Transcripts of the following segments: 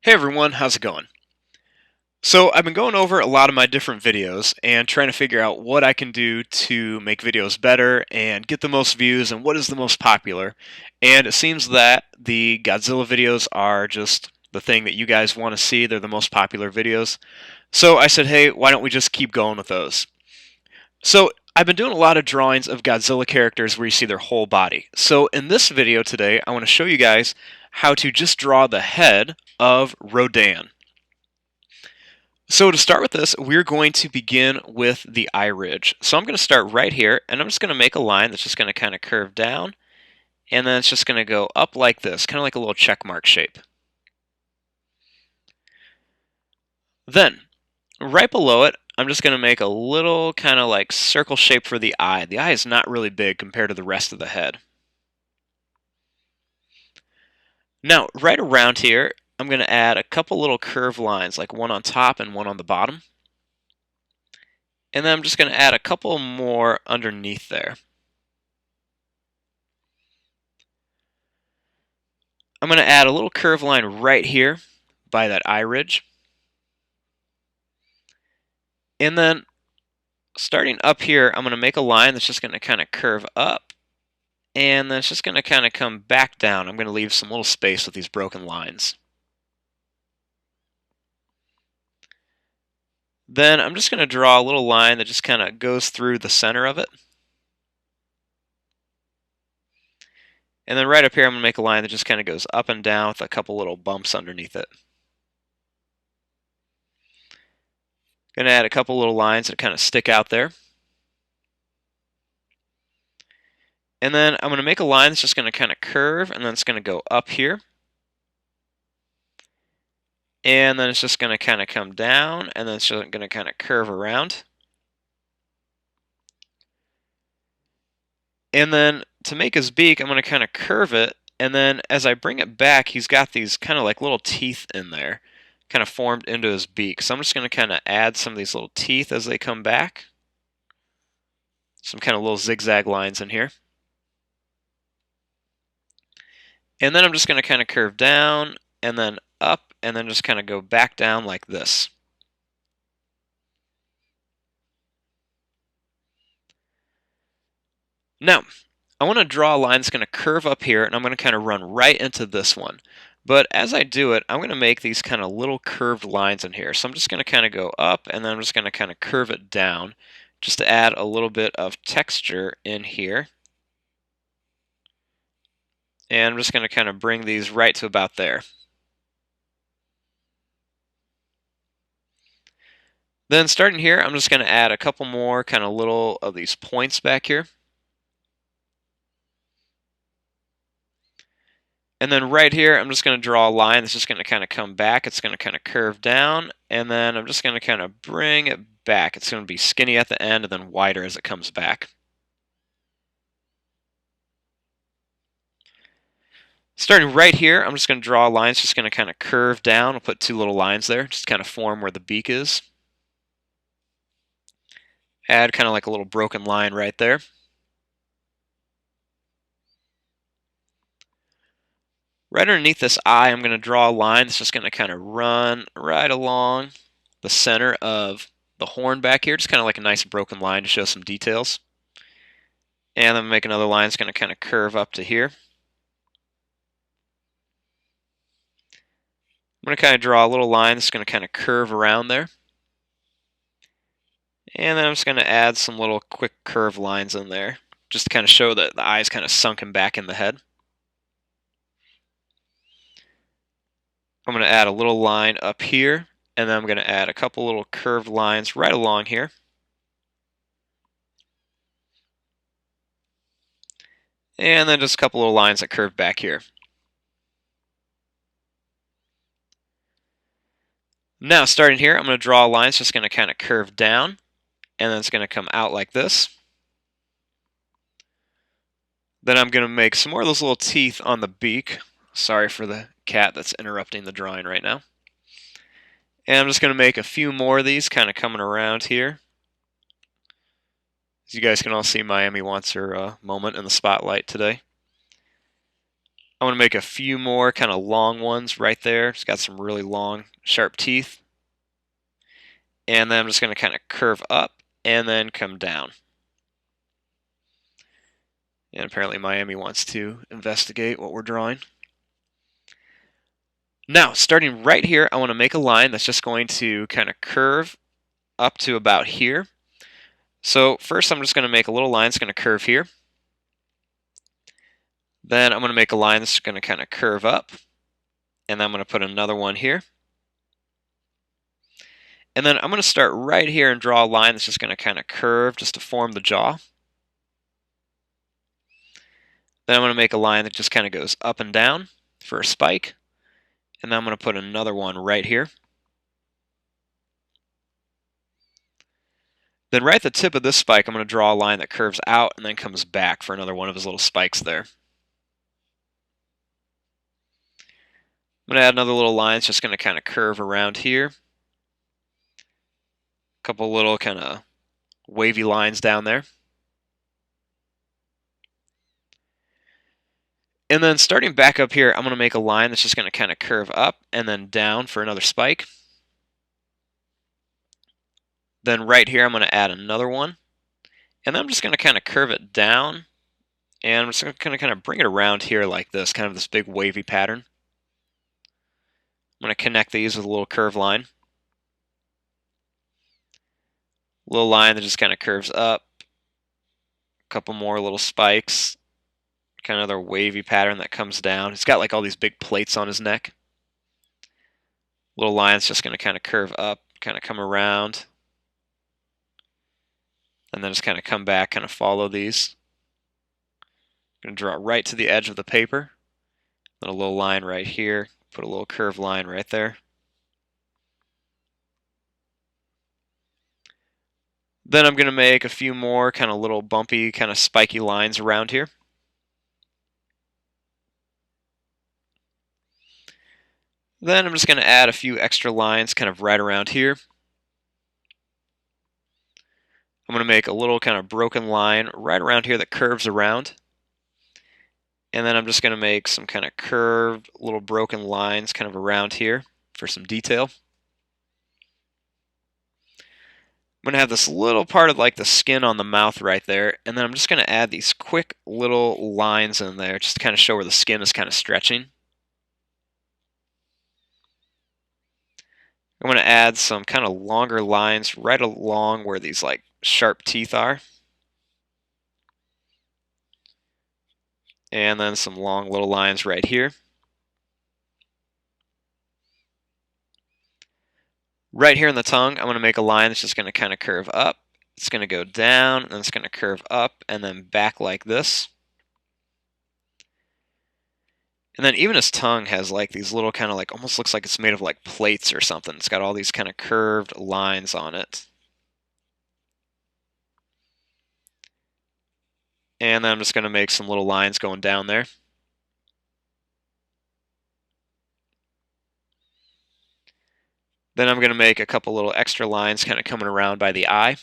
Hey everyone, how's it going? So I've been going over a lot of my different videos and trying to figure out what I can do to make videos better and get the most views and what is the most popular. And it seems that the Godzilla videos are just the thing that you guys want to see. They're the most popular videos. So I said, hey, why don't we just keep going with those? So I've been doing a lot of drawings of Godzilla characters where you see their whole body. So in this video today, I want to show you guys how to just draw the head of Rodan. So to start with this, we're going to begin with the eye ridge. So I'm going to start right here, and I'm just going to make a line that's just going to kind of curve down, and then it's just going to go up like this, kind of like a little check mark shape. Then, right below it, I'm just going to make a little kind of like circle shape for the eye. The eye is not really big compared to the rest of the head. Now, right around here, I'm going to add a couple little curved lines, like one on top and one on the bottom. And then I'm just going to add a couple more underneath there. I'm going to add a little curve line right here by that eye ridge. And then starting up here, I'm going to make a line that's just going to kind of curve up. And then it's just going to kind of come back down. I'm going to leave some little space with these broken lines. Then I'm just going to draw a little line that just kind of goes through the center of it. And then right up here, I'm going to make a line that just kind of goes up and down with a couple little bumps underneath it. Going to add a couple little lines that kind of stick out there. And then I'm going to make a line that's just going to kind of curve, and then it's going to go up here. And then it's just going to kind of come down, and then it's just going to kind of curve around. And then to make his beak, I'm going to kind of curve it, and then as I bring it back, he's got these kind of like little teeth in there, kind of formed into his beak. So I'm just going to kind of add some of these little teeth as they come back. Some kind of little zigzag lines in here. And then I'm just going to kind of curve down, and then up, and then just kind of go back down like this. Now, I want to draw a line that's going to curve up here, and I'm going to kind of run right into this one. But as I do it, I'm going to make these kind of little curved lines in here. So I'm just going to kind of go up, and then I'm just going to kind of curve it down, just to add a little bit of texture in here. And I'm just going to kind of bring these right to about there. Then starting here, I'm just going to add a couple more kind of little of these points back here. And then right here, I'm just going to draw a line that's just going to kind of come back. It's going to kind of curve down, and then I'm just going to kind of bring it back. It's going to be skinny at the end and then wider as it comes back. Starting right here, I'm just going to draw a line that's just going to kind of curve down. I'll put two little lines there, just kind of form where the beak is. Add kind of like a little broken line right there. Right underneath this eye, I'm going to draw a line that's just going to kind of run right along the center of the horn back here, just kind of like a nice broken line to show some details. And then make another line that's going to kind of curve up to here. I'm going to kind of draw a little line that's going to kind of curve around there. And then I'm just going to add some little quick curve lines in there, just to kind of show that the eye is kind of sunken back in the head. I'm going to add a little line up here, and then I'm going to add a couple little curved lines right along here. And then just a couple little lines that curve back here. Now, starting here, I'm going to draw a line that's just going to kind of curve down, and then it's going to come out like this. Then I'm going to make some more of those little teeth on the beak. Sorry for the cat that's interrupting the drawing right now. And I'm just going to make a few more of these kind of coming around here. As you guys can all see, Miami wants her moment in the spotlight today. I want to make a few more kind of long ones right there. It's got some really long, sharp teeth. And then I'm just going to kind of curve up and then come down. And apparently Miami wants to investigate what we're drawing. Now, starting right here, I want to make a line that's just going to kind of curve up to about here. So first I'm just going to make a little line that's going to curve here. Then I'm going to make a line that's going to kind of curve up. And then I'm going to put another one here. And then I'm going to start right here and draw a line that's just going to kind of curve just to form the jaw. Then I'm going to make a line that just kind of goes up and down for a spike. And then I'm going to put another one right here. Then right at the tip of this spike, I'm going to draw a line that curves out and then comes back for another one of his little spikes there. I'm going to add another little line that's just going to kind of curve around here. A couple little kind of wavy lines down there. And then starting back up here, I'm going to make a line that's just going to kind of curve up and then down for another spike. Then right here, I'm going to add another one. And then I'm just going to kind of curve it down. And I'm just going to kind of bring it around here like this, kind of this big wavy pattern. I'm going to connect these with a little curved line. A little line that just kind of curves up. A couple more little spikes. Kind of another wavy pattern that comes down. He's got like all these big plates on his neck. Little line's just going to kind of curve up, kind of come around. And then just kind of come back, kind of follow these. I'm going to draw right to the edge of the paper. Then a little line right here. Put a little curved line right there. Then I'm going to make a few more kind of little bumpy, kind of spiky lines around here. Then I'm just going to add a few extra lines kind of right around here. I'm going to make a little kind of broken line right around here that curves around. And then I'm just going to make some kind of curved little broken lines kind of around here for some detail. I'm going to have this little part of like the skin on the mouth right there. And then I'm just going to add these quick little lines in there just to kind of show where the skin is kind of stretching. I'm going to add some kind of longer lines right along where these like sharp teeth are. And then some long little lines right here. Right here in the tongue, I'm going to make a line that's just going to kind of curve up. It's going to go down, and it's going to curve up, and then back like this. And then even his tongue has like these little kind of like, almost looks like it's made of like plates or something. It's got all these kind of curved lines on it. And then I'm just going to make some little lines going down there. Then I'm going to make a couple little extra lines kind of coming around by the eye.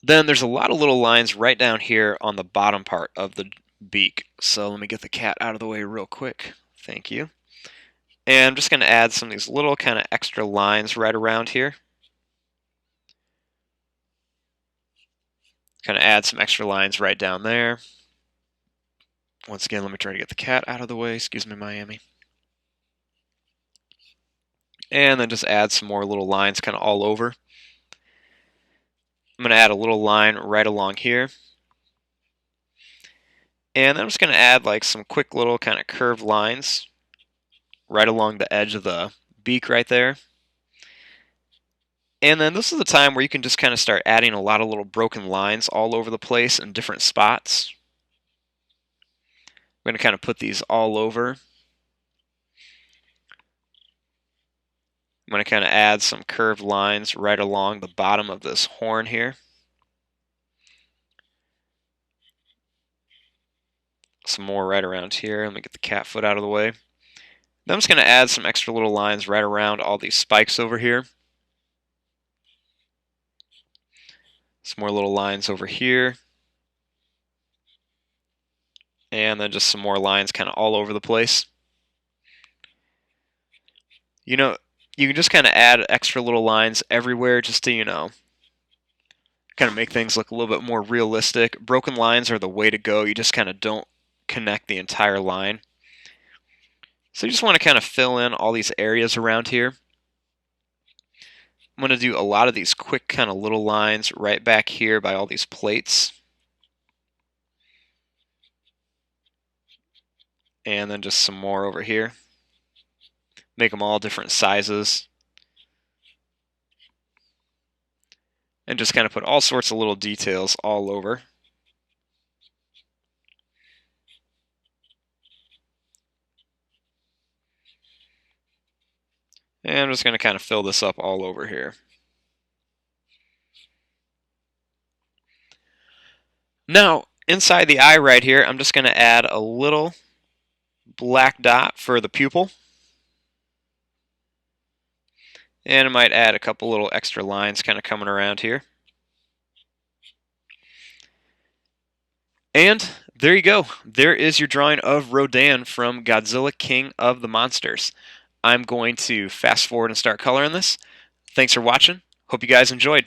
Then there's a lot of little lines right down here on the bottom part of the beak. So let me get the cat out of the way real quick. Thank you. And I'm just going to add some of these little kind of extra lines right around here. Kind of add some extra lines right down there. Once again, let me try to get the cat out of the way. Excuse me, Miami. And then just add some more little lines kind of all over. I'm going to add a little line right along here. And then I'm just going to add like some quick little kind of curved lines right along the edge of the beak right there. And then this is the time where you can just kind of start adding a lot of little broken lines all over the place in different spots. I'm going to kind of put these all over. I'm going to kind of add some curved lines right along the bottom of this horn here. Some more right around here. Let me get the cat foot out of the way. Then I'm just going to add some extra little lines right around all these spikes over here. Some more little lines over here. And then just some more lines kind of all over the place. You know, you can just kind of add extra little lines everywhere just to, kind of make things look a little bit more realistic. Broken lines are the way to go. You just kind of don't connect the entire line. So you just want to kind of fill in all these areas around here. I'm going to do a lot of these quick kind of little lines right back here by all these plates. And then just some more over here. Make them all different sizes. And just kind of put all sorts of little details all over. And I'm just going to kind of fill this up all over here. Now, inside the eye right here, I'm just going to add a little black dot for the pupil. And I might add a couple little extra lines kind of coming around here. And there you go. There is your drawing of Rodan from Godzilla King of the Monsters. I'm going to fast forward and start coloring this. Thanks for watching. Hope you guys enjoyed.